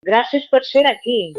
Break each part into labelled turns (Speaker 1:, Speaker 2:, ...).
Speaker 1: Gràcies per ser aquí.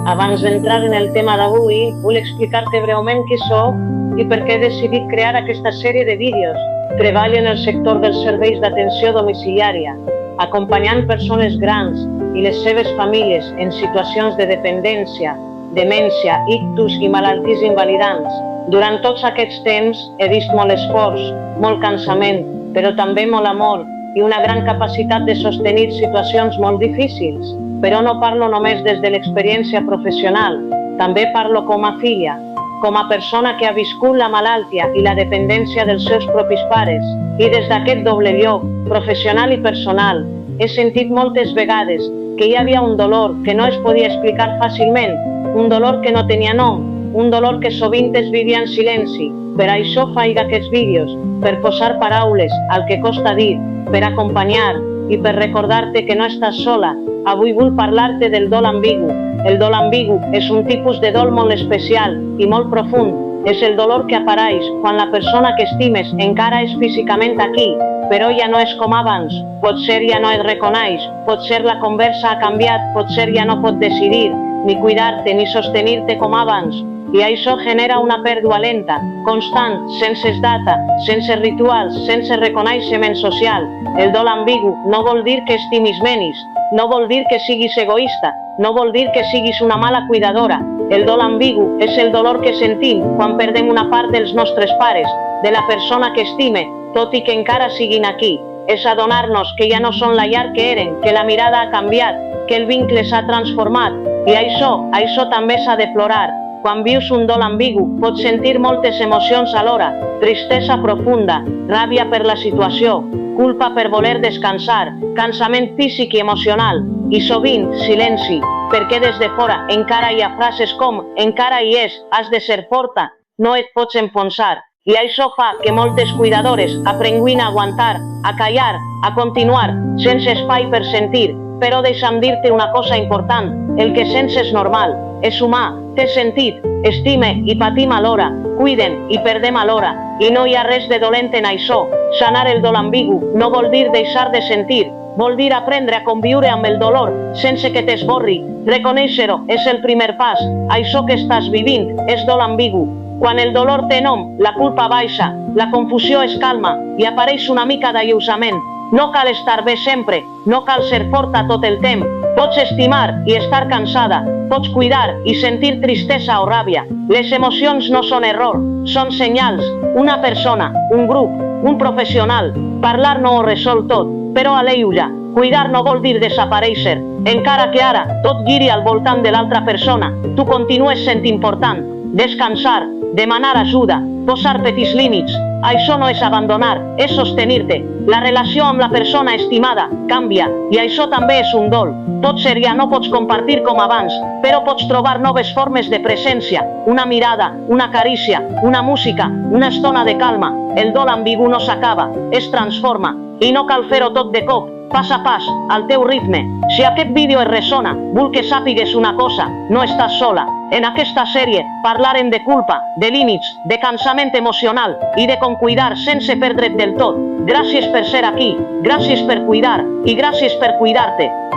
Speaker 1: Abans d'entrar en el tema d'avui, vull explicar-te breument qui soc i per què he decidit crear aquesta sèrie de vídeos. Treballo en el sector dels serveis d'atenció domiciliària, acompanyant persones grans i les seves famílies en situacions de dependència, demència, ictus i malalties invalidants. Durant tots aquests temps he vist molt esforç, molt cansament, però també molt amor i una gran capacitat de sostenir situacions molt difícils. Però no parlo només des de l'experiència professional, també parlo com a filla, com a persona que ha viscut la malaltia i la dependència dels seus propis pares. I des d'aquest doble lloc, professional i personal, he sentit moltes vegades que hi havia un dolor que no es podia explicar fàcilment, un dolor que no tenia nom, un dolor que sovint es vivia en silenci. Per això faig aquests vídeos, per posar paraules al que costa dir, per acompanyar i per recordar-te que no estàs sola. Avui vull parlar-te del dol ambigu. El dol ambigu és un tipus de dol molt especial i molt profund. És el dolor que apareix quan la persona que estimes encara és físicament aquí, però ja no és com abans. Potser ja no et reconeix, potser la conversa ha canviat, potser ja no pot decidir, ni cuidar-te, ni sostenir-te com abans. I això genera una pèrdua lenta, constant, sense data, sense rituals, sense reconeixement social. El dol ambigu no vol dir que estimis menys, no vol dir que siguis egoista, no vol dir que siguis una mala cuidadora. El dol ambigu és el dolor que sentim quan perdem una part dels nostres pares, de la persona que estime, tot i que encara siguin aquí. És adonar-nos que ja no són la llar que eren, que la mirada ha canviat, que el vincle s'ha transformat. I això també s'ha de plorar. Quan vius un dol ambigu, pots sentir moltes emocions alhora, tristesa profunda, ràbia per la situació, culpa per voler descansar, cansament físic i emocional, i sovint silenci, perquè des de fora encara hi ha frases com «encara hi és, has de ser forta, no et pots enfonsar». I això fa que moltes cuidadores aprenguin a aguantar, a callar, a continuar, sense espai per sentir. Però deixa'm dir-te una cosa important, el que sents és normal, és humà, té sentit, estime i patim alhora, cuiden i perdem alhora, i no hi ha res de dolent en això. Sanar el dol ambigu no vol dir deixar de sentir, vol dir aprendre a conviure amb el dolor sense que t'esborri. Reconèixer-ho és el primer pas, això que estàs vivint és dol ambigu. Quan el dolor té nom, la culpa baixa, la confusió es calma i apareix una mica d'alleujament. No cal estar bé sempre, no cal ser forta tot el temps. Pots estimar i estar cansada, pots cuidar i sentir tristesa o ràbia. Les emocions no són error, són senyals. Una persona, un grup, un professional. Parlar no ho resol tot, però aleuja. Cuidar no vol dir desaparèixer, encara que ara tot giri al voltant de l'altra persona. Tu continues sent important. Descansar, demanar ajuda, posar petits límits. Això no és abandonar, és sostenir-te. La relació amb la persona estimada canvia i això també és un dol. Potser ja no pots compartir com abans, però pots trobar noves formes de presència. Una mirada, una carícia, una música, una estona de calma. El dol ambigu no s'acaba, es transforma. I no cal fer-ho tot de cop, pas a pas, al teu ritme. Si aquest vídeo et ressona, vull que sàpigues una cosa, no estàs sola. En aquesta sèrie parlarem de culpa, de límits, de cansament emocional i de com cuidar sense perdre't del tot. Gràcies per ser aquí, gràcies per cuidar i gràcies per cuidar-te.